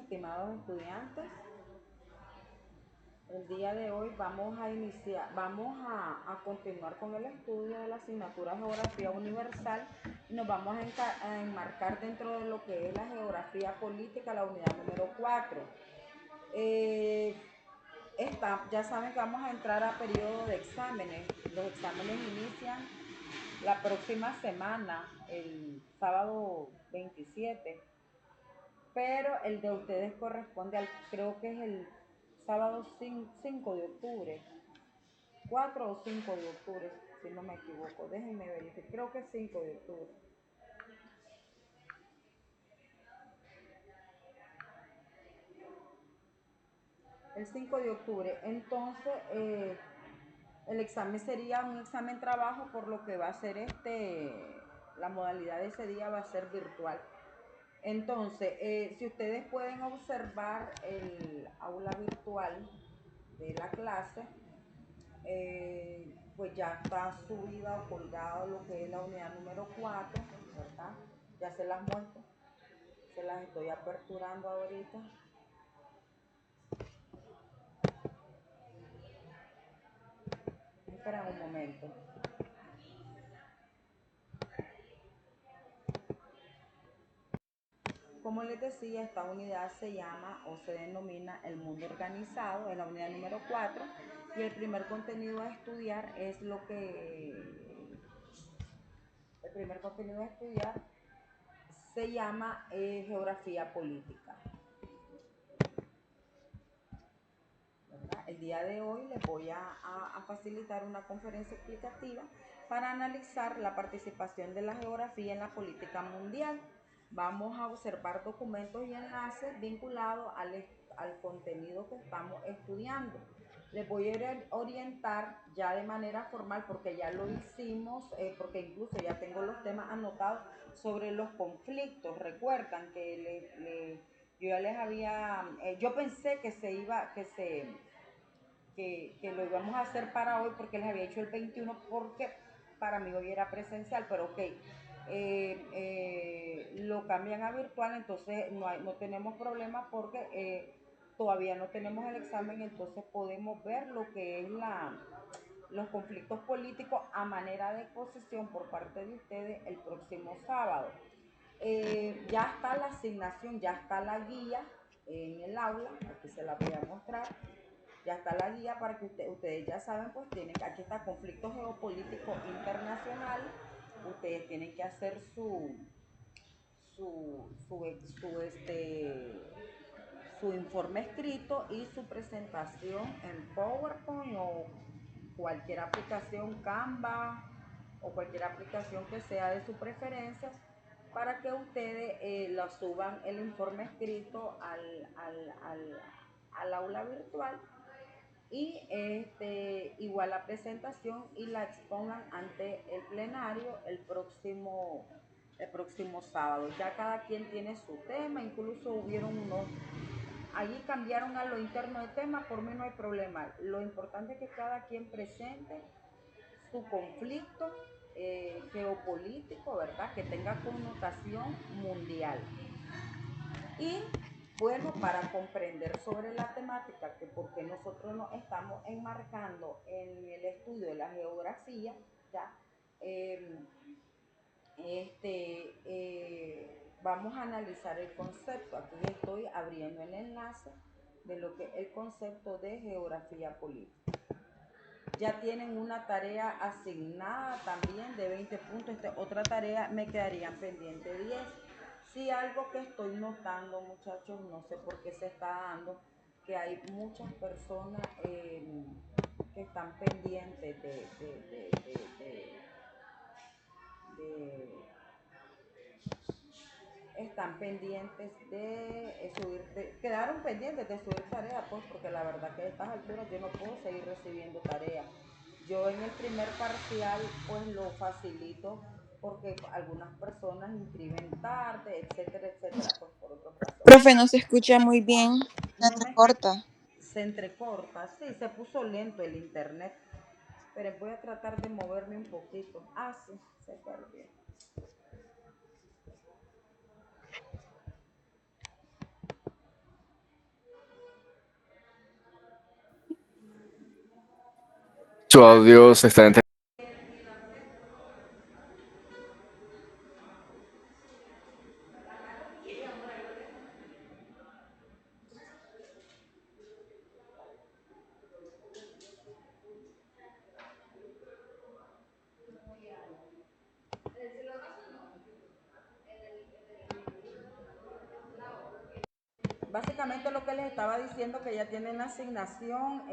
estimados estudiantes. El día de hoy vamos a continuar con el estudio de la asignatura Geografía Universal y nos vamos a enmarcar dentro de lo que es la Geografía Política, la unidad número 4. Ya saben que vamos a entrar a periodo de exámenes. Los exámenes inician la próxima semana, el sábado 27, pero el de ustedes corresponde creo que es el sábado 5 de octubre, 4 o 5 de octubre, si no me equivoco, déjenme verificar, creo que es 5 de octubre. El 5 de octubre, entonces el examen sería un examen trabajo, por lo que va a ser la modalidad de ese día va a ser virtual. Entonces, si ustedes pueden observar el aula virtual de la clase, pues ya está subida o colgado lo que es la unidad número 4, ¿verdad? Ya se las muestro, se las estoy aperturando ahorita. Esperen un momento. Como les decía, esta unidad se llama o se denomina el mundo organizado, es la unidad número 4, y el primer contenido a estudiar es el primer contenido a estudiar se llama geografía política. ¿Verdad? El día de hoy les voy a facilitar una conferencia explicativa para analizar la participación de la geografía en la política mundial. Vamos a observar documentos y enlaces vinculados al contenido que estamos estudiando. Les voy a orientar ya de manera formal, porque ya lo hicimos, porque incluso ya tengo los temas anotados sobre los conflictos. Recuerdan que yo ya les había, yo pensé que lo íbamos a hacer para hoy, porque les había hecho el 21, porque para mí hoy era presencial, pero ok, lo cambian a virtual, entonces no tenemos problema, porque todavía no tenemos el examen, entonces podemos ver lo que es los conflictos políticos a manera de exposición por parte de ustedes el próximo sábado. Ya está la asignación, ya está la guía en el aula, aquí se la voy a mostrar. Ya está la guía para que ustedes ya saben, pues aquí está conflicto geopolítico internacional. Ustedes tienen que hacer su informe escrito y su presentación en PowerPoint o cualquier aplicación, Canva o cualquier aplicación que sea de su preferencia, para que ustedes lo suban el informe escrito al aula virtual, y igual la presentación, y la expongan ante el plenario el próximo sábado. Ya cada quien tiene su tema, incluso hubieron allí cambiaron a lo interno de tema, por mí no hay problema. Lo importante es que cada quien presente su conflicto geopolítico, ¿verdad? Que tenga connotación mundial. Y bueno, para comprender sobre la temática, que porque nosotros nos estamos enmarcando en el estudio de la geografía, ya, vamos a analizar el concepto. Aquí estoy abriendo el enlace de lo que es el concepto de geografía política. Ya tienen una tarea asignada también de 20 puntos. Otra tarea me quedarían pendiente 10. Sí, algo que estoy notando, muchachos, no sé por qué se está dando, que hay muchas personas que están pendientes están pendientes de quedaron pendientes de subir tareas, pues, porque la verdad que a estas alturas yo no puedo seguir recibiendo tareas. Yo en el primer parcial pues lo facilito, porque algunas personas inscriben tarde, etcétera, etcétera, pues por otras razones. Profe, no se escucha muy bien, se No me entrecorta. Se entrecorta, sí, se puso lento el internet, pero voy a tratar de moverme un poquito. Ah, sí, se perdió. Su audio se está Básicamente lo que les estaba diciendo que ya tienen la asignación,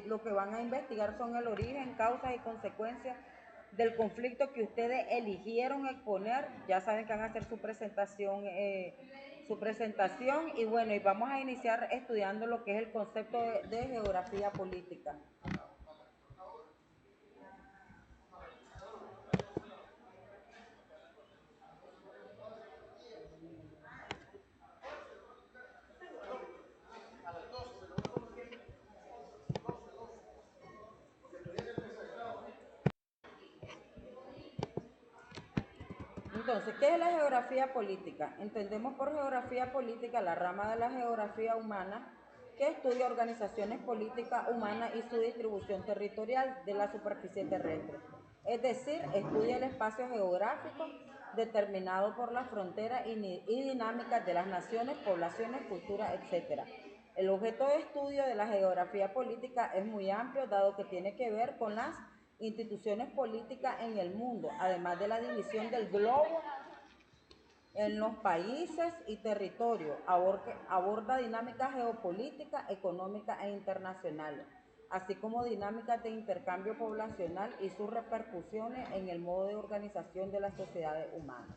lo que van a investigar son el origen, causas y consecuencias del conflicto que ustedes eligieron exponer. Ya saben que van a hacer su presentación y bueno, y vamos a iniciar estudiando lo que es el concepto de geografía política. Entonces, ¿qué es la geografía política? Entendemos por geografía política la rama de la geografía humana que estudia organizaciones políticas humanas y su distribución territorial de la superficie terrestre. Es decir, estudia el espacio geográfico determinado por las fronteras y dinámicas de las naciones, poblaciones, culturas, etc. El objeto de estudio de la geografía política es muy amplio, dado que tiene que ver con las instituciones políticas en el mundo, además de la división del globo en los países y territorios. Aborda dinámicas geopolíticas, económicas e internacionales, así como dinámicas de intercambio poblacional y sus repercusiones en el modo de organización de las sociedades humanas.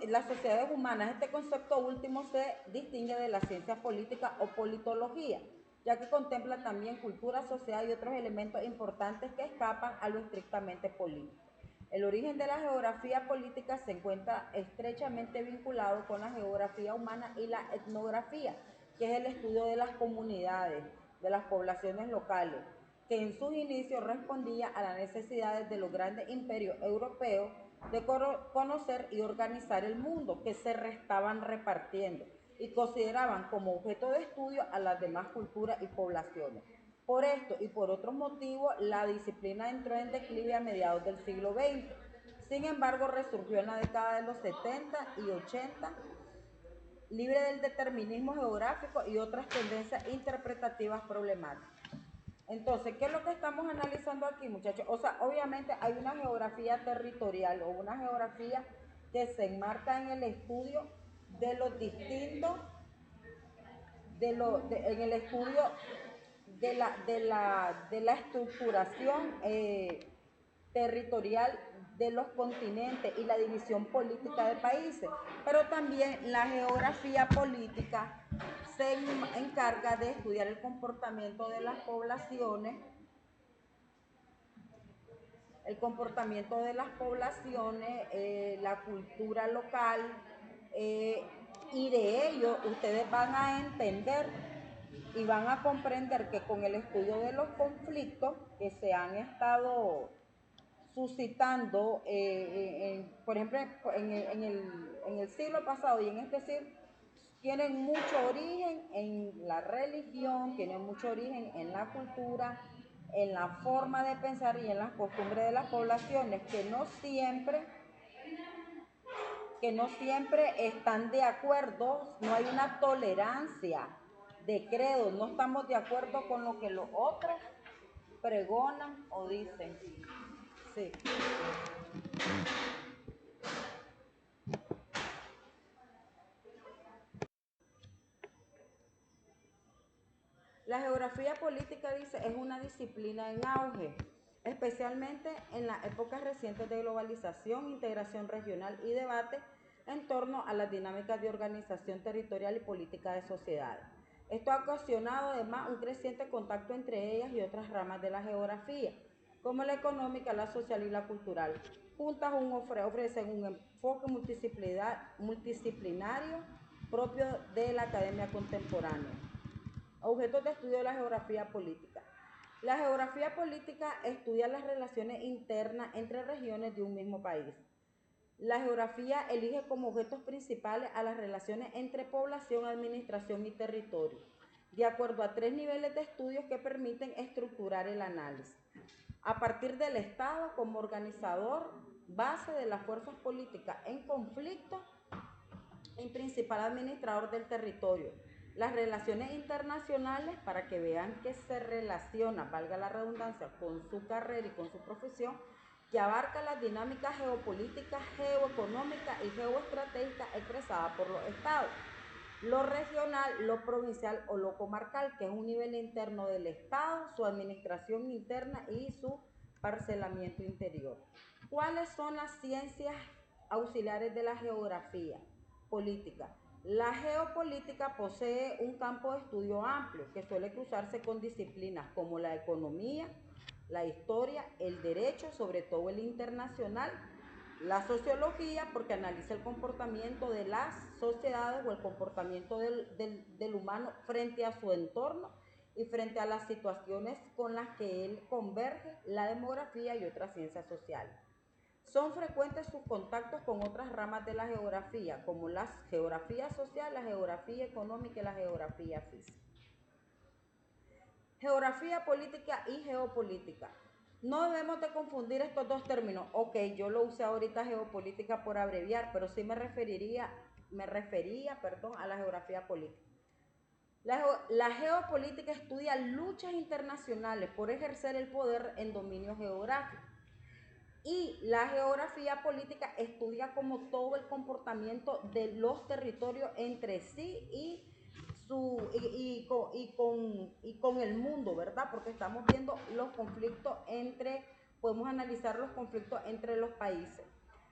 Las sociedades humanas, este concepto último se distingue de la ciencia política o politología, ya que contempla también cultura, sociedad y otros elementos importantes que escapan a lo estrictamente político. El origen de la geografía política se encuentra estrechamente vinculado con la geografía humana y la etnografía, que es el estudio de las comunidades, de las poblaciones locales, que en sus inicios respondía a las necesidades de los grandes imperios europeos de conocer y organizar el mundo, que se estaban repartiendo y consideraban como objeto de estudio a las demás culturas y poblaciones. Por esto y por otros motivos, la disciplina entró en declive a mediados del siglo XX. Sin embargo, resurgió en la década de los 70 y 80, libre del determinismo geográfico y otras tendencias interpretativas problemáticas. Entonces, ¿qué es lo que estamos analizando aquí, muchachos? O sea, obviamente hay una geografía territorial o una geografía que se enmarca en el estudio de los distintos, en el estudio de la estructuración territorial de los continentes y la división política de países, pero también la geografía política se encarga de estudiar el comportamiento de las poblaciones, la cultura local, y de ello ustedes van a entender y van a comprender que con el estudio de los conflictos que se han estado suscitando, por ejemplo, en el siglo pasado y en este siglo, tienen mucho origen en la religión, tienen mucho origen en la cultura, en la forma de pensar y en las costumbres de las poblaciones que no siempre están de acuerdo, no hay una tolerancia de credo, no estamos de acuerdo con lo que los otros pregonan o dicen. Sí. La geografía política, dice, es una disciplina en auge, especialmente en las épocas recientes de globalización, integración regional y debate en torno a las dinámicas de organización territorial y política de sociedades. Esto ha ocasionado además un creciente contacto entre ellas y otras ramas de la geografía, como la económica, la social y la cultural. Juntas ofrecen un enfoque multidisciplinario propio de la academia contemporánea. Objetos de estudio de la geografía política. La geografía política estudia las relaciones internas entre regiones de un mismo país. La geografía elige como objetos principales a las relaciones entre población, administración y territorio. de acuerdo a 3 niveles de estudios que permiten estructurar el análisis. A partir del Estado como organizador base de las fuerzas políticas en conflicto y principal administrador del territorio. Las relaciones internacionales, para que vean que se relaciona, valga la redundancia, con su carrera y con su profesión, que abarca las dinámicas geopolíticas, geoeconómicas y geoestratégicas expresadas por los estados. Lo regional, lo provincial o lo comarcal, que es un nivel interno del estado, su administración interna y su parcelamiento interior. ¿Cuáles son las ciencias auxiliares de la geografía política? La geopolítica posee un campo de estudio amplio que suele cruzarse con disciplinas como la economía, la historia, el derecho, sobre todo el internacional, la sociología, porque analiza el comportamiento de las sociedades o el comportamiento del humano frente a su entorno y frente a las situaciones con las que él converge, la demografía y otras ciencias sociales. Son frecuentes sus contactos con otras ramas de la geografía, como la geografía social, la geografía económica y la geografía física. Geografía política y geopolítica. No debemos de confundir estos dos términos. Ok, yo lo usé ahorita geopolítica por abreviar, pero sí me refería, a la geografía política. La geopolítica estudia luchas internacionales por ejercer el poder en dominio geográfico. Y la geografía política estudia como todo el comportamiento de los territorios entre sí con el mundo, ¿verdad? Porque estamos viendo los conflictos podemos analizar los conflictos entre los países.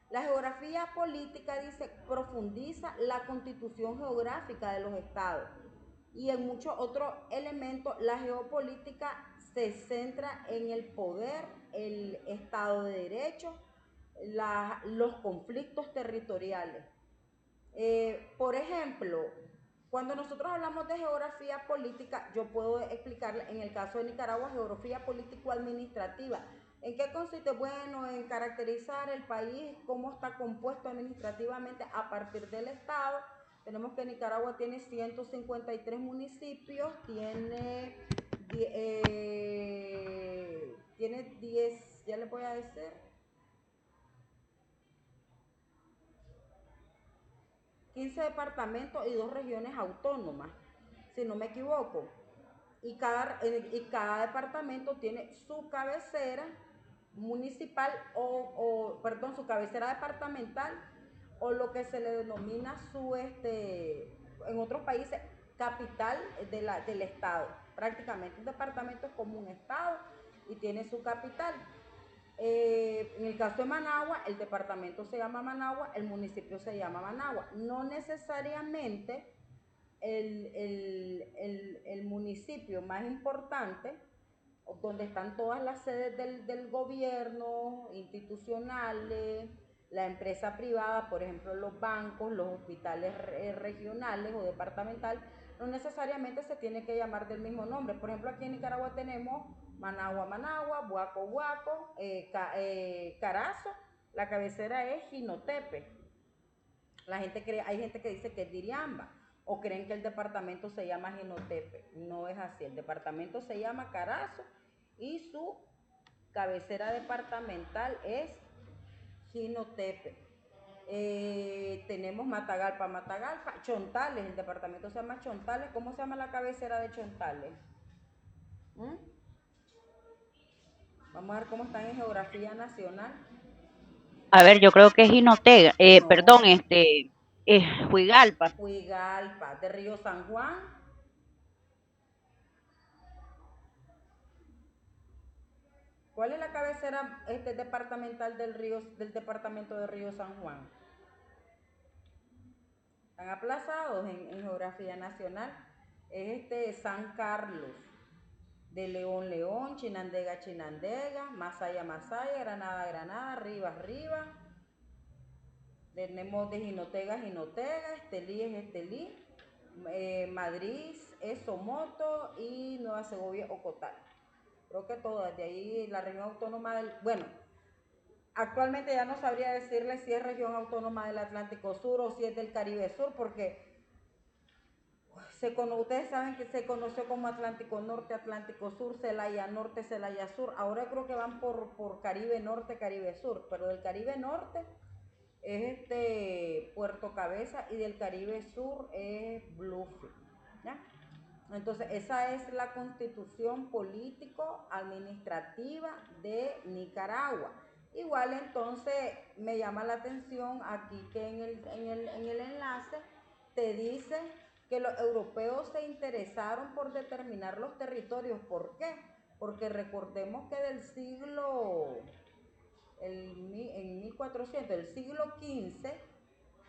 La geografía política, dice, profundiza la constitución geográfica de los estados. Y en muchos otros elementos, la geopolítica se centra en el poder, el Estado de Derecho, los conflictos territoriales. Por ejemplo, cuando nosotros hablamos de geografía política, yo puedo explicarle, en el caso de Nicaragua, geografía político-administrativa. ¿En qué consiste? Bueno, en caracterizar el país, cómo está compuesto administrativamente a partir del Estado. Tenemos que Nicaragua tiene 153 municipios, tiene 10, ya les voy a decir, 15 departamentos y 2 regiones autónomas, si no me equivoco. Y cada departamento tiene su cabecera municipal su cabecera departamental o lo que se le denomina en otros países, capital del estado. Prácticamente un departamento es como un estado y tiene su capital. En el caso de Managua, el departamento se llama Managua, el municipio se llama Managua. No necesariamente el municipio más importante, donde están todas las sedes del gobierno, institucionales, la empresa privada, por ejemplo los bancos, los hospitales regionales o departamentales, no necesariamente se tiene que llamar del mismo nombre. Por ejemplo, aquí en Nicaragua tenemos Managua, Managua, Huaco, Huaco, Carazo, la cabecera es Jinotepe. Hay gente que dice que es Diriamba o creen que el departamento se llama Jinotepe. No es así, el departamento se llama Carazo y su cabecera departamental es Jinotepe. Tenemos Matagalpa, Chontales, el departamento se llama Chontales. ¿Cómo se llama la cabecera de Chontales? Vamos a ver cómo están en geografía nacional. A ver, yo creo que es Jinotega, No, Huigalpa. Huigalpa, de Río San Juan. ¿Cuál es la cabecera departamental del departamento de Río San Juan? Están aplazados en geografía nacional. Es San Carlos, de León, León, Chinandega, Chinandega, Masaya, Masaya, Granada, Granada, Rivas, Rivas. Tenemos de Jinotega, Jinotega, Estelí es Estelí, Madrid es Somoto y Nueva Segovia, Ocotal. Creo que todas, de ahí la región autónoma bueno, actualmente ya no sabría decirle si es región autónoma del Atlántico Sur o si es del Caribe Sur, porque ustedes saben que se conoció como Atlántico Norte, Atlántico Sur, Celaya Norte, Celaya Sur. Ahora creo que van por Caribe Norte, Caribe Sur, pero del Caribe Norte es Puerto Cabeza y del Caribe Sur es Bluefield, ¿ya? Entonces esa es la constitución político-administrativa de Nicaragua. Igual entonces me llama la atención aquí que en el enlace te dice que los europeos se interesaron por determinar los territorios. ¿Por qué? Porque recordemos que del en 1400, del siglo XV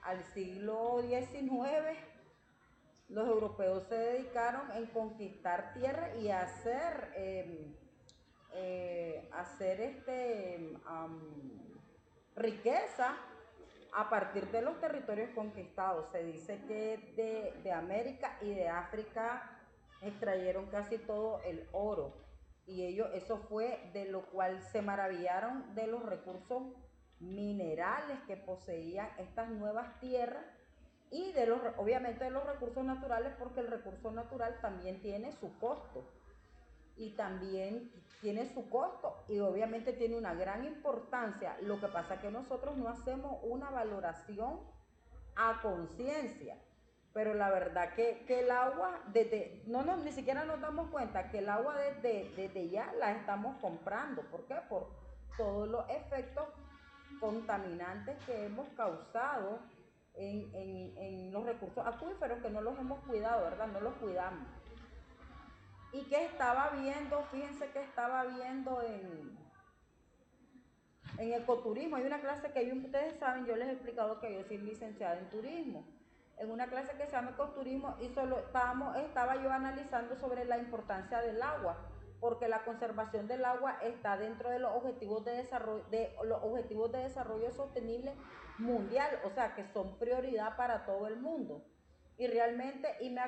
al siglo XIX, los europeos se dedicaron en conquistar tierra y a hacer riqueza a partir de los territorios conquistados. Se dice que de América y de África extrayeron casi todo el oro, y eso fue de lo cual se maravillaron de los recursos minerales que poseían estas nuevas tierras y obviamente de los recursos naturales, porque el recurso natural también tiene su costo y obviamente tiene una gran importancia. Lo que pasa es que nosotros no hacemos una valoración a conciencia, pero la verdad que el agua ni siquiera nos damos cuenta que el agua desde ya la estamos comprando. ¿Por qué? Por todos los efectos contaminantes que hemos causado en los recursos acuíferos, que no los hemos cuidado, ¿verdad? No los cuidamos. Y que estaba viendo, fíjense que estaba viendo en ecoturismo. Hay una clase que ustedes saben, yo les he explicado que yo soy licenciada en turismo. En una clase que se llama ecoturismo, y estaba yo analizando sobre la importancia del agua, porque la conservación del agua está dentro de los objetivos de desarrollo sostenible mundial, o sea que son prioridad para todo el mundo. Y realmente, me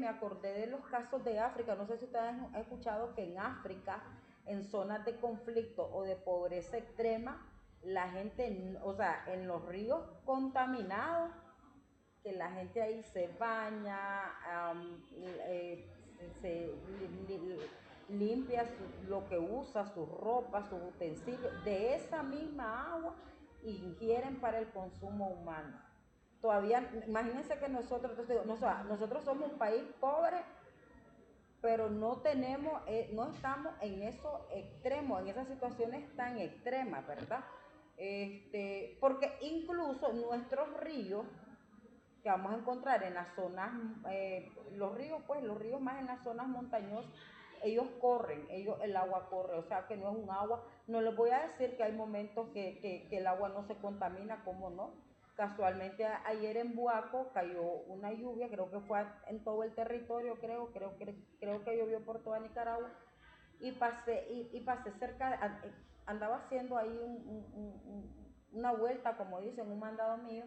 acordé de los casos de África. No sé si ustedes han escuchado que en África, en zonas de conflicto o de pobreza extrema, la gente, o sea, en los ríos contaminados, que la gente ahí se baña, se limpia lo que usa, sus ropas, sus utensilios, de esa misma agua ingieren para el consumo humano. Todavía, imagínense que nosotros somos un país pobre, pero no estamos en esos extremos, en esas situaciones tan extremas, ¿verdad? Porque incluso nuestros ríos, que vamos a encontrar en las zonas, los ríos más en las zonas montañosas, el agua corre, o sea que no es un agua. No les voy a decir que hay momentos que el agua no se contamina, ¿cómo no? Casualmente ayer en Buaco cayó una lluvia, creo que fue en todo el territorio, creo que llovió por toda Nicaragua, y pasé cerca, andaba haciendo ahí una vuelta, como dicen, un mandado mío,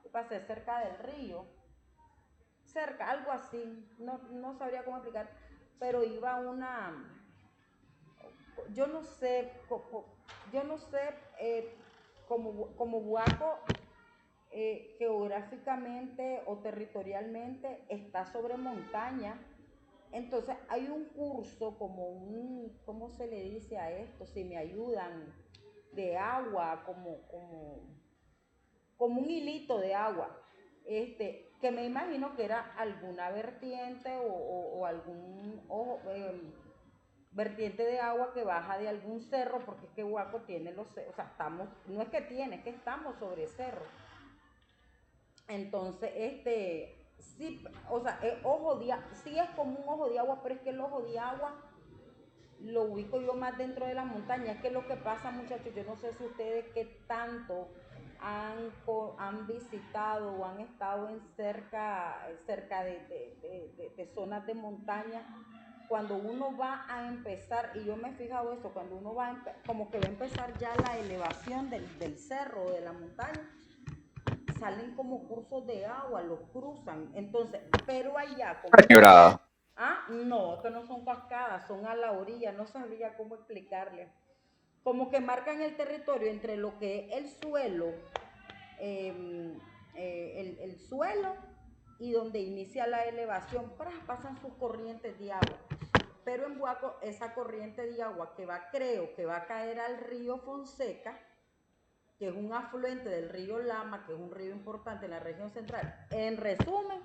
y pasé cerca del río, algo así, no sabría cómo explicar, pero iba yo no sé, como Buaco, geográficamente o territorialmente está sobre montaña. Entonces hay un curso, ¿cómo se le dice a esto? Si me ayudan, de agua, como un hilito de agua, que me imagino que era alguna vertiente o algún vertiente de agua que baja de algún cerro, porque es que Huaco tiene o sea, no es que tiene, es que estamos sobre cerro. Entonces, sí, o sea, sí es como un ojo de agua, pero es que el ojo de agua lo ubico yo más dentro de la montaña. Es que lo que pasa, muchachos, yo no sé si ustedes qué tanto han visitado o han estado cerca de zonas de montaña. Cuando uno va a empezar, y yo me he fijado eso, cuando uno como que va a empezar ya la elevación del cerro o de la montaña, salen como cursos de agua, los cruzan. Entonces, pero allá como Quebrada. no, que no son cascadas, son a la orilla, no sabría cómo explicarle. Como que marcan el territorio entre lo que es el suelo, el suelo y donde inicia la elevación, pasan sus corrientes de agua. Pero en Buaco, esa corriente de agua creo que va a caer al río Fonseca, que es un afluente del río Lama, que es un río importante en la región central. En resumen,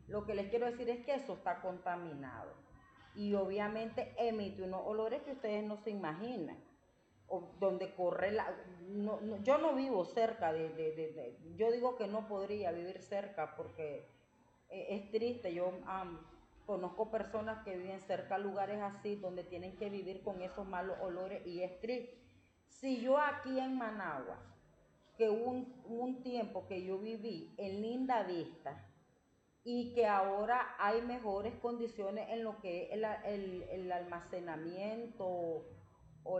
lo que les quiero decir es que eso está contaminado. Y obviamente emite unos olores que ustedes no se imaginan. O donde corre yo no vivo cerca yo digo que no podría vivir cerca porque es triste. Yo conozco personas que viven cerca de lugares así donde tienen que vivir con esos malos olores y es triste. Si yo aquí en Managua, que hubo un tiempo que yo viví en Linda Vista y que ahora hay mejores condiciones en lo que es el almacenamiento o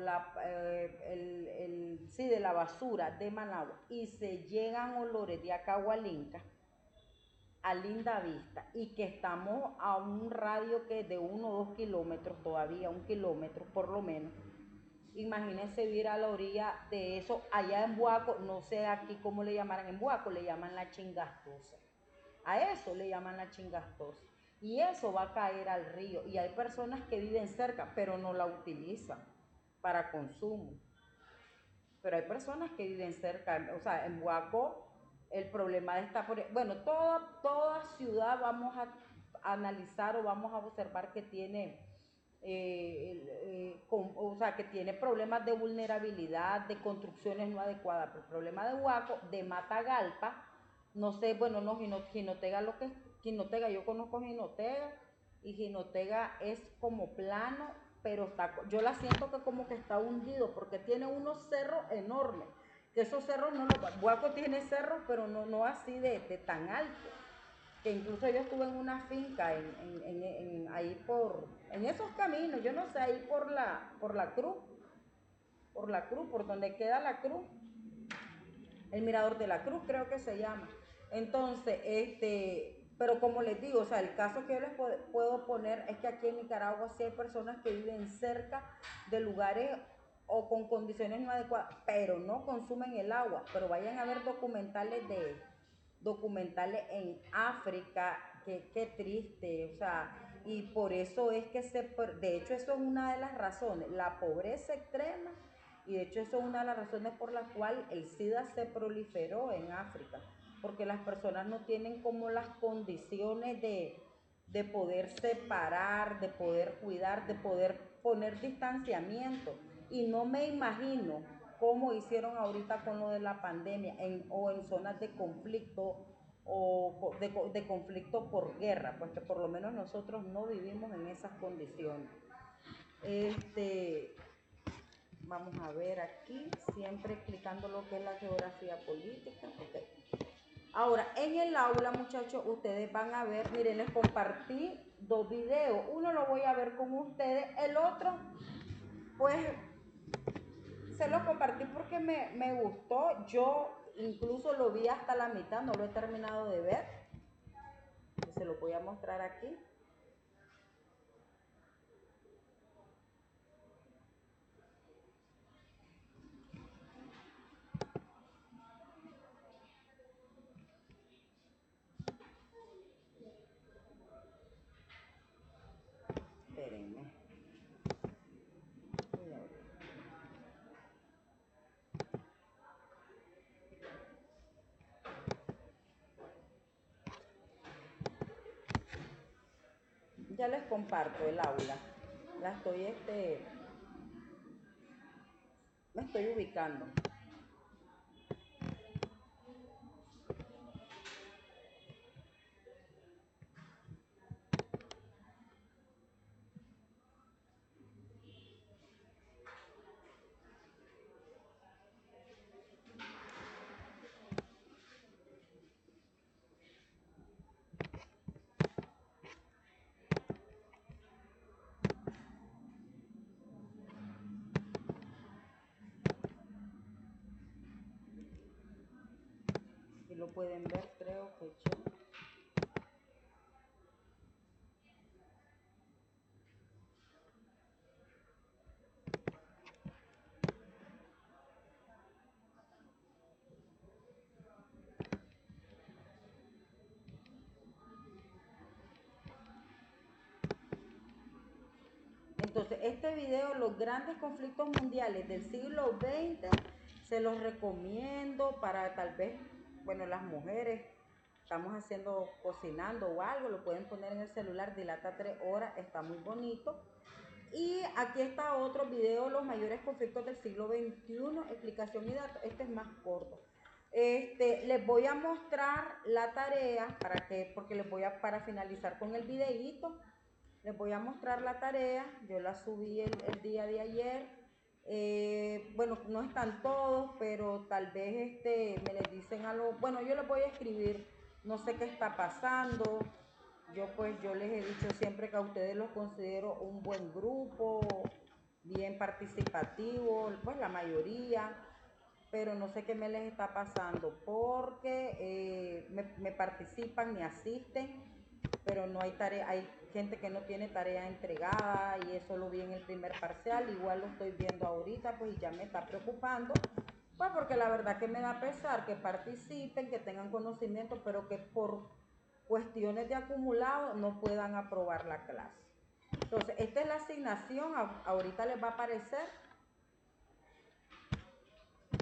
de la basura de Managua, y se llegan olores de Acahualinca a Linda Vista y que estamos a un radio que de 1 o 2 kilómetros, todavía 1 kilómetro por lo menos. Imagínense vivir a la orilla de eso. Allá en Buaco, no sé aquí cómo le llamarán en Buaco, le llaman la chingastosa. A eso le llaman la chingastosa. Y eso va a caer al río. Y hay personas que viven cerca, pero no la utilizan para consumo. Pero hay personas que viven cerca. O sea, en Buaco el problema está bueno, toda ciudad vamos a analizar o vamos a observar que tiene o sea, que tiene problemas de vulnerabilidad, de construcciones no adecuadas. Pero el problema de Huaco, de Matagalpa, no sé, bueno, no, Jinotega, lo que es Jinotega, yo conozco Jinotega, y Jinotega es como plano, pero yo la siento que como que está hundido, porque tiene unos cerros enormes, que esos cerros Huaco tiene cerros, pero no así de tan alto, que incluso yo estuve en una finca ahí en esos caminos, yo no sé, ahí por la cruz, por donde queda la cruz, el mirador de la cruz creo que se llama. Entonces, pero como les digo, o sea, el caso que yo les puedo poner es que aquí en Nicaragua sí hay personas que viven cerca de lugares o con condiciones no adecuadas, pero no consumen el agua. Pero vayan a ver documentales en África, qué triste, o sea, y por eso es que de hecho eso es una de las razones, la pobreza extrema, y de hecho eso es una de las razones por las cuales el SIDA se proliferó en África, porque las personas no tienen como las condiciones de poder separar, de poder cuidar, de poder poner distanciamiento, y no me imagino cómo hicieron ahorita con lo de la pandemia o en zonas de conflicto o de conflicto por guerra, pues que por lo menos nosotros no vivimos en esas condiciones. Vamos a ver aquí, siempre explicando lo que es la geografía política. Okay. Ahora, en el aula, muchachos, ustedes van a ver, miren, les compartí 2 videos. Uno lo voy a ver con ustedes, el otro, pues, se lo compartí porque me gustó. Yo incluso lo vi hasta la mitad, no lo he terminado de ver. Se lo voy a mostrar aquí. Espérenme. Ya les comparto el aula. La estoy, me estoy ubicando. Si lo pueden ver, creo que yo. Entonces, este video, los grandes conflictos mundiales del siglo XX, se los recomiendo para tal vez, bueno, las mujeres, estamos cocinando o algo, lo pueden poner en el celular, dilata 3 horas, está muy bonito. Y aquí está otro video, los mayores conflictos del siglo XXI, explicación y datos. Este es más corto. Les voy a mostrar la tarea porque les voy a, para finalizar con el videíto, les voy a mostrar la tarea. Yo la subí el día de ayer. Bueno, no están todos, pero tal vez me les dicen algo. Bueno, yo les voy a escribir, no sé qué está pasando. Yo les he dicho siempre que a ustedes los considero un buen grupo, bien participativo, pues la mayoría, pero no sé qué me les está pasando porque me participan, me asisten, pero no hay tarea, hay gente que no tiene tarea entregada y eso lo vi en el primer parcial, igual lo estoy viendo ahorita, pues ya me está preocupando, pues porque la verdad que me da pesar que participen, que tengan conocimiento, pero que por cuestiones de acumulado no puedan aprobar la clase. Entonces, esta es la asignación, ahorita les va a aparecer.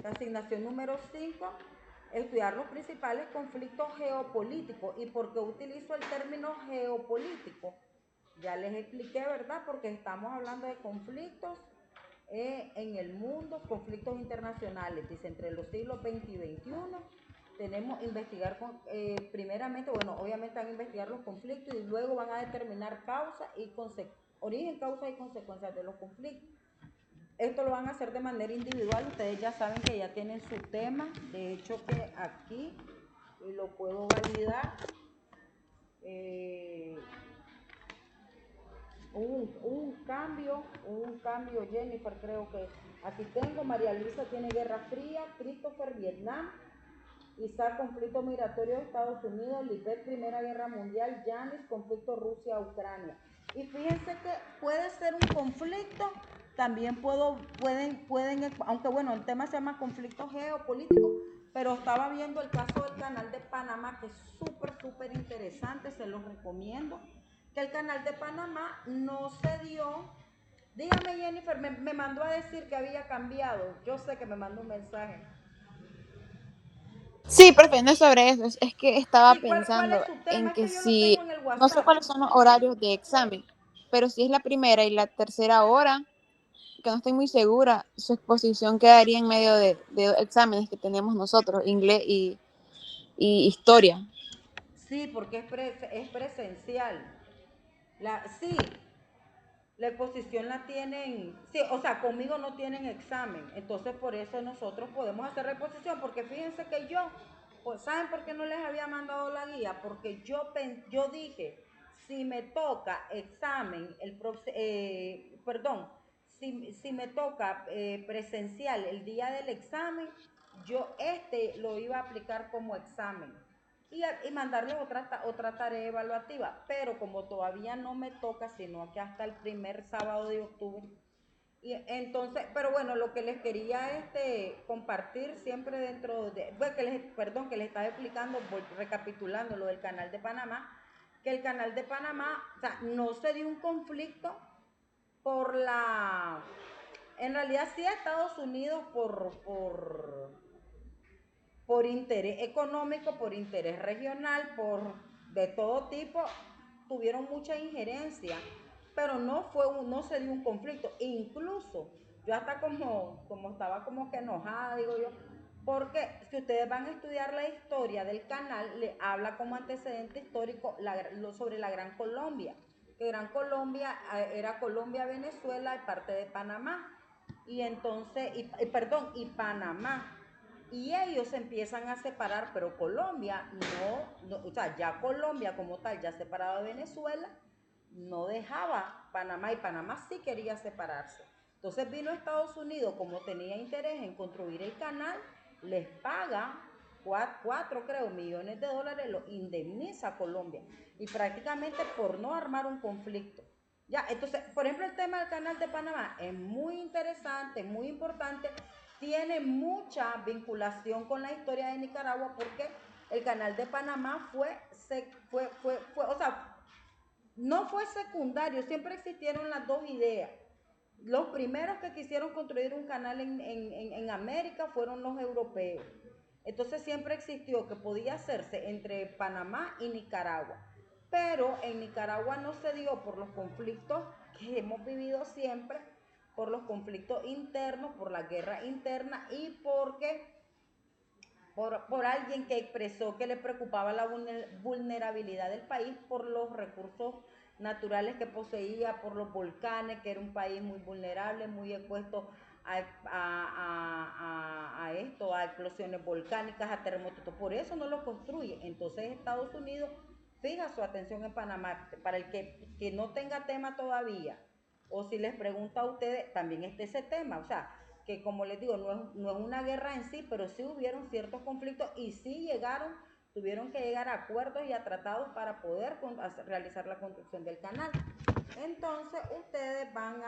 La asignación número 5, estudiar los principales conflictos geopolíticos. ¿Y por qué utilizo el término geopolítico? Ya les expliqué, ¿verdad? Porque estamos hablando de conflictos en el mundo, conflictos internacionales, dice, entre los siglos XX y XXI. Tenemos que investigar, primeramente, bueno, obviamente van a investigar los conflictos y luego van a determinar origen, causa y consecuencias de los conflictos. Esto lo van a hacer de manera individual, ustedes ya saben que ya tienen su tema, de hecho que aquí lo puedo validar. Un cambio, Jennifer, creo que aquí tengo, María Luisa tiene Guerra Fría, Christopher Vietnam, Isaac conflicto migratorio de Estados Unidos, Lisbeth Primera Guerra Mundial, Yanis conflicto Rusia-Ucrania. Y fíjense que puede ser un conflicto, también pueden, aunque bueno, el tema se llama conflicto geopolítico, pero estaba viendo el caso del canal de Panamá, que es súper interesante, se los recomiendo, que el canal de Panamá no se dio. Dígame, Jennifer, me mandó a decir que había cambiado, yo sé que me mandó un mensaje. Sí, profe, no es sobre eso, es que estaba ¿Y cuál es pensando su en tema? Es que que yo lo tengo si, en el no sé WhatsApp. cuáles son los horarios de examen, pero si es la primera y la tercera hora, que no estoy muy segura, su exposición quedaría en medio de exámenes que tenemos nosotros, inglés y historia. Sí, porque es presencial. Sí, la exposición la tienen, sí, o sea, conmigo no tienen examen, entonces por eso nosotros podemos hacer reposición, porque fíjense que yo, pues, ¿saben por qué no les había mandado la guía? Porque yo dije, si me toca examen, perdón, si me toca presencial el día del examen, yo lo iba a aplicar como examen y mandarles otra tarea evaluativa, pero como todavía no me toca, sino que hasta el primer sábado de octubre. Y entonces, pero bueno, lo que les quería compartir siempre dentro de, bueno, que les estaba explicando, recapitulando lo del canal de Panamá, que el canal de Panamá, o sea, no se dio un conflicto en realidad sí a Estados Unidos por interés económico, por interés regional, de todo tipo, tuvieron mucha injerencia, pero no se dio un conflicto. Incluso yo hasta como estaba como que enojada, digo yo, porque si ustedes van a estudiar la historia del canal, le habla como antecedente histórico sobre la Gran Colombia, que Gran Colombia era Colombia, Venezuela y parte de Panamá. Y entonces, y Panamá, y ellos se empiezan a separar, pero Colombia o sea, ya Colombia como tal, ya separado de Venezuela, no dejaba Panamá, y Panamá sí quería separarse. Entonces vino Estados Unidos, como tenía interés en construir el canal, les paga 4 creo, millones de dólares, lo indemniza a Colombia, y prácticamente por no armar un conflicto. Ya, entonces, por ejemplo, el tema del canal de Panamá es muy interesante, muy importante, tiene mucha vinculación con la historia de Nicaragua, porque el canal de Panamá o sea, no fue secundario, siempre existieron las dos ideas. Los primeros que quisieron construir un canal en América fueron los europeos. Entonces siempre existió que podía hacerse entre Panamá y Nicaragua. Pero en Nicaragua no se dio por los conflictos que hemos vivido siempre, por los conflictos internos, por la guerra interna y porque por alguien que expresó que le preocupaba la vulnerabilidad del país por los recursos naturales que poseía, por los volcanes, que era un país muy vulnerable, muy expuesto a esto, a explosiones volcánicas, a terremotos. Por eso no lo construye. Entonces Estados Unidos fija su atención en Panamá. Para el que no tenga tema todavía, o si les pregunta a ustedes, también está ese tema. O sea, que como les digo, no es una guerra en sí, pero sí hubieron ciertos conflictos y sí tuvieron que llegar a acuerdos y a tratados para poder realizar la construcción del canal. Entonces ustedes van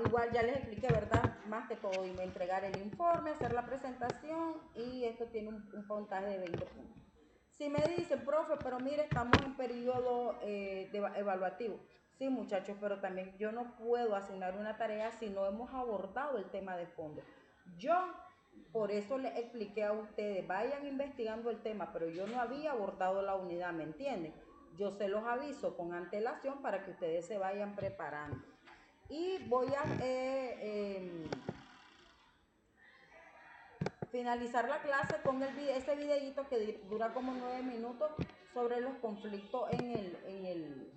igual ya les expliqué, ¿verdad? Más que todo, y me entregar el informe, hacer la presentación, y esto tiene un puntaje de 20 puntos. Si me dicen, profe, pero mire, estamos en periodo evaluativo. Sí, muchachos, pero también yo no puedo asignar una tarea si no hemos abordado el tema de fondo. Yo, por eso les expliqué a ustedes, vayan investigando el tema, pero yo no había abordado la unidad, ¿me entienden? Yo se los aviso con antelación para que ustedes se vayan preparando. Y voy a finalizar la clase con ese videíto que dura como 9 minutos sobre los conflictos en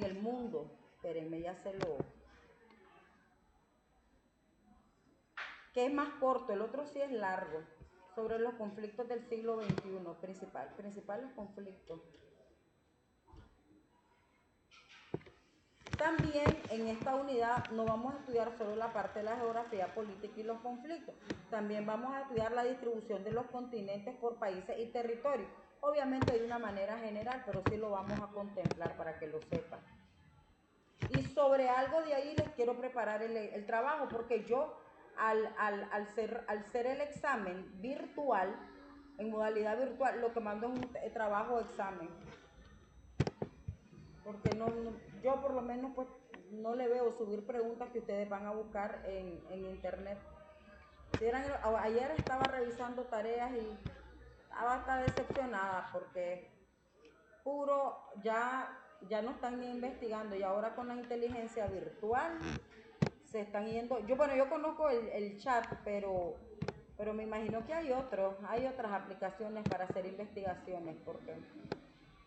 el mundo. Espérenme, ya que es más corto, el otro sí es largo, sobre los conflictos del siglo XXI, principales conflictos. También en esta unidad no vamos a estudiar solo la parte de la geografía política y los conflictos, también vamos a estudiar la distribución de los continentes por países y territorios, obviamente de una manera general, pero sí lo vamos a contemplar para que lo sepan. Y sobre algo de ahí les quiero preparar el trabajo, porque yo al ser el examen virtual, en modalidad virtual, lo que mando es un trabajo examen. Porque yo por lo menos pues no le veo subir preguntas que ustedes van a buscar en internet. Ayer estaba revisando tareas y estaba hasta decepcionada porque ya no están ni investigando, y ahora con la inteligencia virtual se están yendo. Yo conozco el chat, pero me imagino que hay otras aplicaciones para hacer investigaciones, porque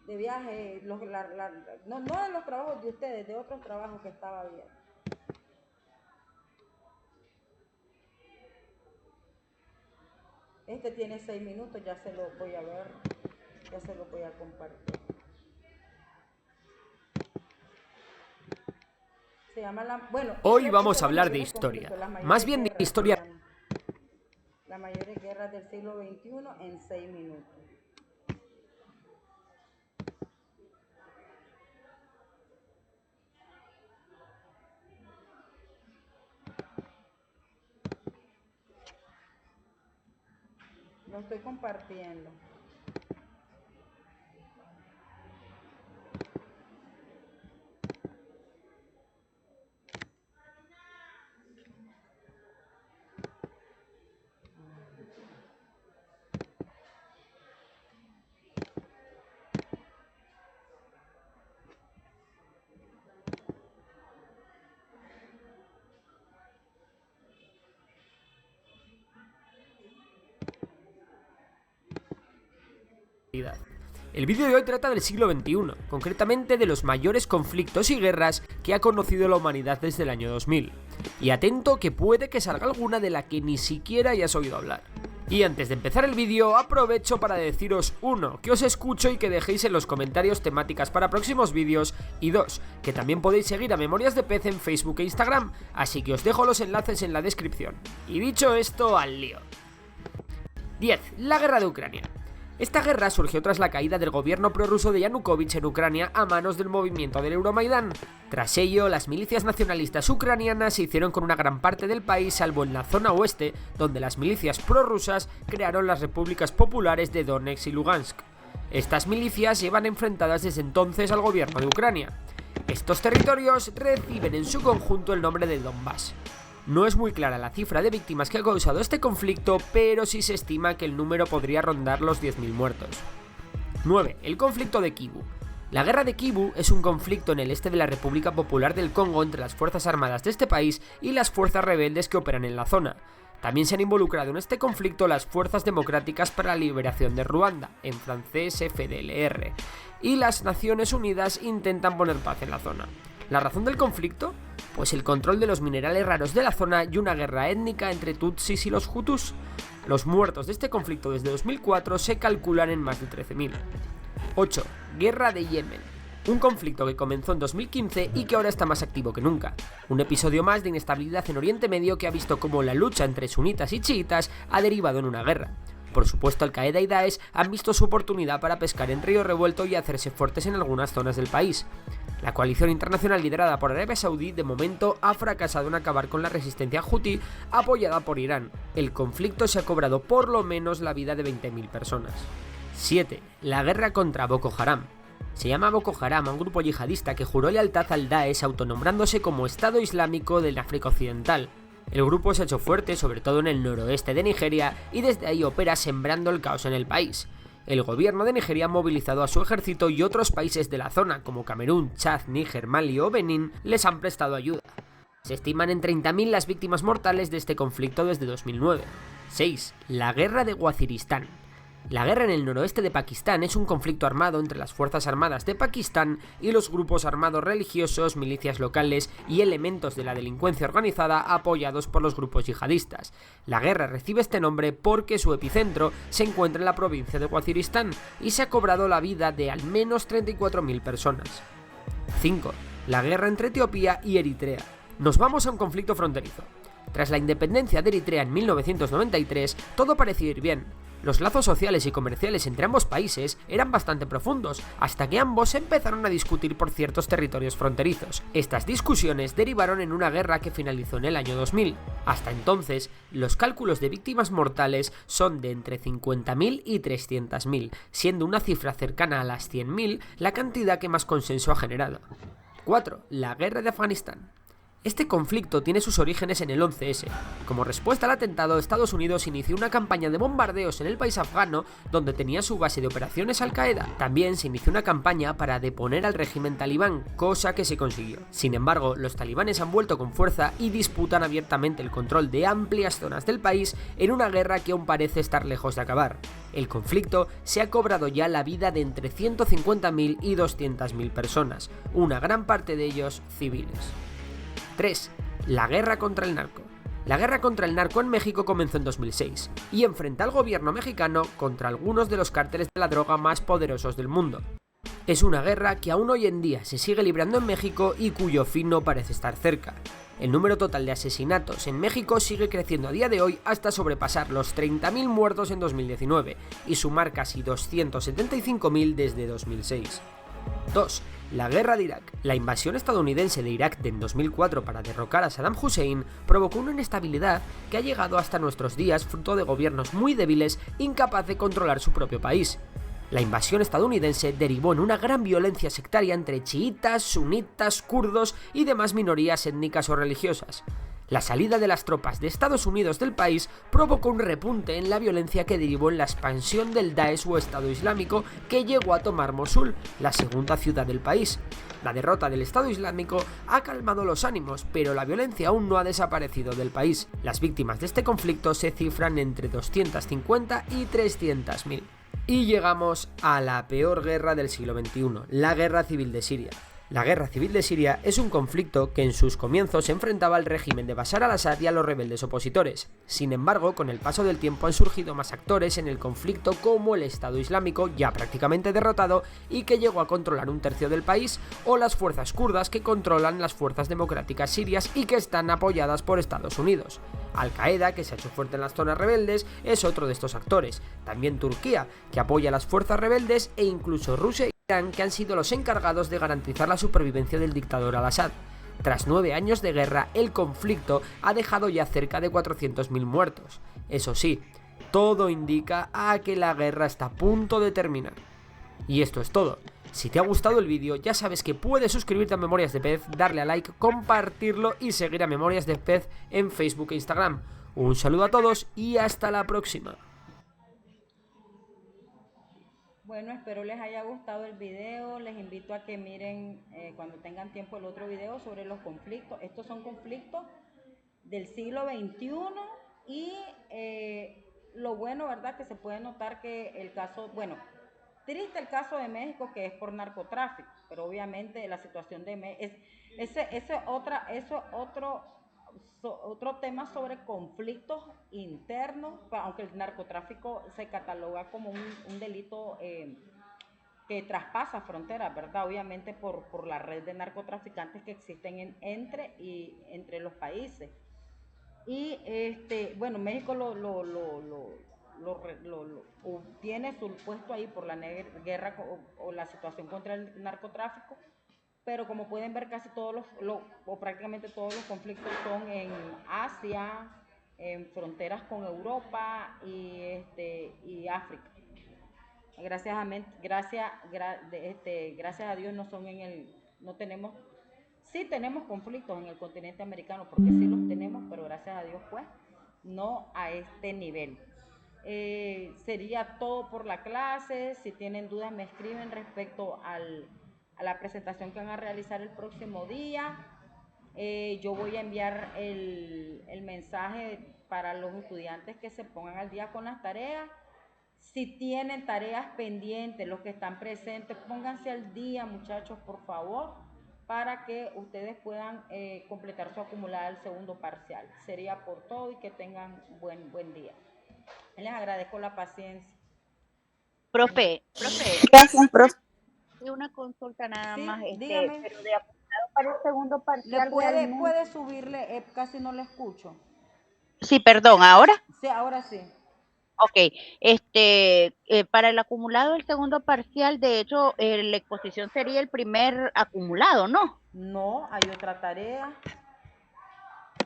de viaje, no de los trabajos de ustedes, de otros trabajos que estaba viendo. Este tiene 6 minutos, ya se lo voy a ver, ya se lo voy a compartir. Se llama Hoy vamos a hablar de historia, más bien de historia. Las mayores guerras del siglo XXI en 6 minutos. Lo estoy compartiendo. El vídeo de hoy trata del siglo XXI, concretamente de los mayores conflictos y guerras que ha conocido la humanidad desde el año 2000. Y atento, que puede que salga alguna de la que ni siquiera hayas oído hablar. Y antes de empezar el vídeo, aprovecho para deciros: 1. Que os escucho y que dejéis en los comentarios temáticas para próximos vídeos, y 2. Que también podéis seguir a Memorias de Pez en Facebook e Instagram, así que os dejo los enlaces en la descripción. Y dicho esto, al lío. 10. La guerra de Ucrania. Esta guerra surgió tras la caída del gobierno prorruso de Yanukovych en Ucrania a manos del movimiento del Euromaidán. Tras ello, las milicias nacionalistas ucranianas se hicieron con una gran parte del país, salvo en la zona oeste, donde las milicias prorrusas crearon las repúblicas populares de Donetsk y Lugansk. Estas milicias llevan enfrentadas desde entonces al gobierno de Ucrania. Estos territorios reciben en su conjunto el nombre de Donbass. No es muy clara la cifra de víctimas que ha causado este conflicto, pero sí se estima que el número podría rondar los 10.000 muertos. 9. El conflicto de Kivu. La guerra de Kivu es un conflicto en el este de la República Popular del Congo entre las fuerzas armadas de este país y las fuerzas rebeldes que operan en la zona. También se han involucrado en este conflicto las Fuerzas Democráticas para la Liberación de Ruanda, en francés FDLR, y las Naciones Unidas intentan poner paz en la zona. ¿La razón del conflicto? Pues el control de los minerales raros de la zona y una guerra étnica entre tutsis y los hutus. Los muertos de este conflicto desde 2004 se calculan en más de 13.000. 8. Guerra de Yemen. Un conflicto que comenzó en 2015 y que ahora está más activo que nunca. Un episodio más de inestabilidad en Oriente Medio que ha visto cómo la lucha entre sunitas y chiitas ha derivado en una guerra. Por supuesto, Al-Qaeda y Daesh han visto su oportunidad para pescar en río revuelto y hacerse fuertes en algunas zonas del país. La coalición internacional liderada por Arabia Saudí de momento ha fracasado en acabar con la resistencia hutí apoyada por Irán. El conflicto se ha cobrado por lo menos la vida de 20.000 personas. 7. La guerra contra Boko Haram. Se llama Boko Haram a un grupo yihadista que juró lealtad al Daesh autonombrándose como Estado Islámico del África Occidental. El grupo se ha hecho fuerte sobre todo en el noroeste de Nigeria y desde ahí opera sembrando el caos en el país. El gobierno de Nigeria ha movilizado a su ejército y otros países de la zona como Camerún, Chad, Níger, Mali o Benín les han prestado ayuda. Se estiman en 30.000 las víctimas mortales de este conflicto desde 2009. 6. La guerra de Waziristán. La guerra en el noroeste de Pakistán es un conflicto armado entre las Fuerzas Armadas de Pakistán y los grupos armados religiosos, milicias locales y elementos de la delincuencia organizada apoyados por los grupos yihadistas. La guerra recibe este nombre porque su epicentro se encuentra en la provincia de Waziristán y se ha cobrado la vida de al menos 34.000 personas. 5. La guerra entre Etiopía y Eritrea. Nos vamos a un conflicto fronterizo. Tras la independencia de Eritrea en 1993, todo parecía ir bien. Los lazos sociales y comerciales entre ambos países eran bastante profundos, hasta que ambos empezaron a discutir por ciertos territorios fronterizos. Estas discusiones derivaron en una guerra que finalizó en el año 2000. Hasta entonces, los cálculos de víctimas mortales son de entre 50.000 y 300.000, siendo una cifra cercana a las 100.000 la cantidad que más consenso ha generado. 4. La guerra de Afganistán. Este conflicto tiene sus orígenes en el 11S. Como respuesta al atentado, Estados Unidos inició una campaña de bombardeos en el país afgano, donde tenía su base de operaciones Al-Qaeda. También se inició una campaña para deponer al régimen talibán, cosa que se consiguió. Sin embargo, los talibanes han vuelto con fuerza y disputan abiertamente el control de amplias zonas del país en una guerra que aún parece estar lejos de acabar. El conflicto se ha cobrado ya la vida de entre 150.000 y 200.000 personas, una gran parte de ellos civiles. 3. La guerra contra el narco. La guerra contra el narco en México comenzó en 2006 y enfrenta al gobierno mexicano contra algunos de los cárteles de la droga más poderosos del mundo. Es una guerra que aún hoy en día se sigue librando en México y cuyo fin no parece estar cerca. El número total de asesinatos en México sigue creciendo a día de hoy hasta sobrepasar los 30.000 muertos en 2019 y sumar casi 275.000 desde 2006. 2. La guerra de Irak. La invasión estadounidense de Irak en 2004 para derrocar a Saddam Hussein provocó una inestabilidad que ha llegado hasta nuestros días fruto de gobiernos muy débiles incapaces de controlar su propio país. La invasión estadounidense derivó en una gran violencia sectaria entre chiitas, sunitas, kurdos y demás minorías étnicas o religiosas. La salida de las tropas de Estados Unidos del país provocó un repunte en la violencia que derivó en la expansión del Daesh o Estado Islámico, que llegó a tomar Mosul, la segunda ciudad del país. La derrota del Estado Islámico ha calmado los ánimos, pero la violencia aún no ha desaparecido del país. Las víctimas de este conflicto se cifran entre 250 y 300.000. Y llegamos a la peor guerra del siglo XXI, la Guerra Civil de Siria. La Guerra Civil de Siria es un conflicto que en sus comienzos se enfrentaba al régimen de Bashar al-Assad y a los rebeldes opositores. Sin embargo, con el paso del tiempo han surgido más actores en el conflicto, como el Estado Islámico, ya prácticamente derrotado y que llegó a controlar un tercio del país, o las fuerzas kurdas, que controlan las fuerzas democráticas sirias y que están apoyadas por Estados Unidos. Al-Qaeda, que se ha hecho fuerte en las zonas rebeldes, es otro de estos actores. También Turquía, que apoya a las fuerzas rebeldes, e incluso Rusia y Irán, que han sido los encargados de garantizar la supervivencia del dictador al-Assad. Tras 9 años de guerra, el conflicto ha dejado ya cerca de 400.000 muertos. Eso sí, todo indica a que la guerra está a punto de terminar. Y esto es todo. Si te ha gustado el vídeo, ya sabes que puedes suscribirte a Memorias de Pez, darle a like, compartirlo y seguir a Memorias de Pez en Facebook e Instagram. Un saludo a todos y hasta la próxima. Bueno, espero les haya gustado el video. Les invito a que miren cuando tengan tiempo el otro video sobre los conflictos. Estos son conflictos del siglo XXI y lo bueno, ¿verdad? Que se puede notar que el caso, bueno, triste el caso de México, que es por narcotráfico, pero obviamente la situación de México otro tema sobre conflictos internos, aunque el narcotráfico se cataloga como un delito que traspasa fronteras, ¿verdad? Obviamente por la red de narcotraficantes que existen entre los países. Y bueno, México tiene su puesto ahí por la guerra o la situación contra el narcotráfico, pero como pueden ver casi todos o prácticamente todos los conflictos son en Asia, en fronteras con Europa y África. Gracias a Dios no tenemos, sí tenemos conflictos en el continente americano, porque sí los tenemos, pero gracias a Dios pues no a este nivel. Sería todo por la clase. Si tienen dudas me escriben respecto a la presentación que van a realizar el próximo día. Yo voy a enviar el mensaje para los estudiantes que se pongan al día con las tareas. Si tienen tareas pendientes, los que están presentes, pónganse al día, muchachos, por favor, para que ustedes puedan completar su acumulada del segundo parcial. Sería por todo y que tengan buen día. Les agradezco la paciencia. Profe, Gracias, profe. una consulta nada Sí, más, dígame. pero de apuntado para el segundo ¿Le parcial realmente. puede subirle? Casi no le escucho. Sí, perdón, ¿ahora? Sí, ahora sí. Ok, para el acumulado del segundo parcial, de hecho, la exposición sería el primer acumulado, ¿no? No, hay otra tarea.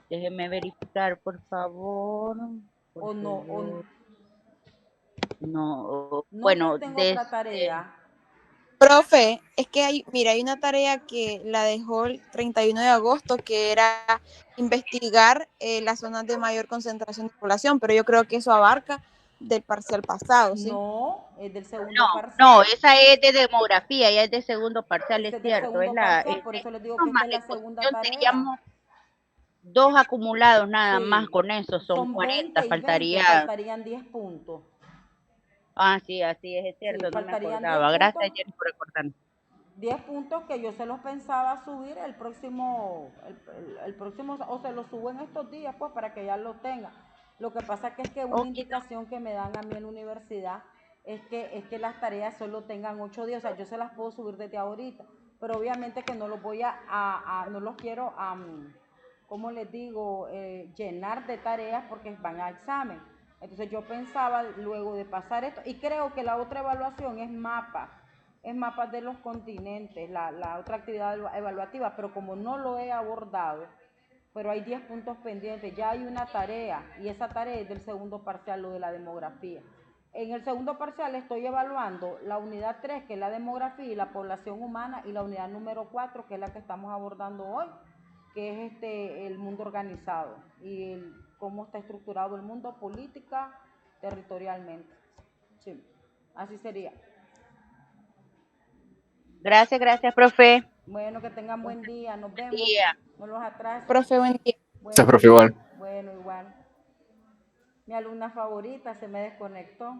Déjeme verificar, por favor. O no, No, no que bueno, tengo otra tarea. Profe, es que hay una tarea que la dejó el 31 de agosto, que era investigar las zonas de mayor concentración de población, pero yo creo que eso abarca del parcial pasado, ¿sí? No, es del segundo parcial. No, esa es de demografía, ya es de segundo parcial, Ese es es del cierto. segundo parcial, por eso les digo que esta es la segunda tarea. Seríamos 2 acumulados nada Sí, más con eso, son 40, 20 y 20, faltaría. faltarían 10 puntos. Ah, sí, así es cierto, Sí, no me faltarían acordaba. 10 Gracias, puntos. Jenny, por recordarme. 10 puntos que yo se los pensaba subir el próximo, el próximo, o se los subo en estos días, pues, para que ya lo tengan. Lo que pasa es que una indicación que me dan a mí en la universidad es que las tareas solo tengan 8 días, o sea, yo se las puedo subir desde ahorita, pero obviamente que no los voy no los quiero, ¿cómo les digo?, llenar de tareas porque van a examen. Entonces yo pensaba luego de pasar esto, y creo que la otra evaluación es mapas de los continentes, la otra actividad evaluativa, pero como no lo he abordado, pero hay 10 puntos pendientes, ya hay una tarea, y esa tarea es del segundo parcial, lo de la demografía. En el segundo parcial estoy evaluando la unidad 3, que es la demografía y la población humana, y la unidad número 4, que es la que estamos abordando hoy, que es el mundo organizado y cómo está estructurado el mundo política, territorialmente. Sí, así sería. Gracias, profe. Bueno, que tengan buen día, nos vemos. Día. No los atraso. Profe, buen día. Bueno, profe, igual. Bueno, igual. Mi alumna favorita se me desconectó.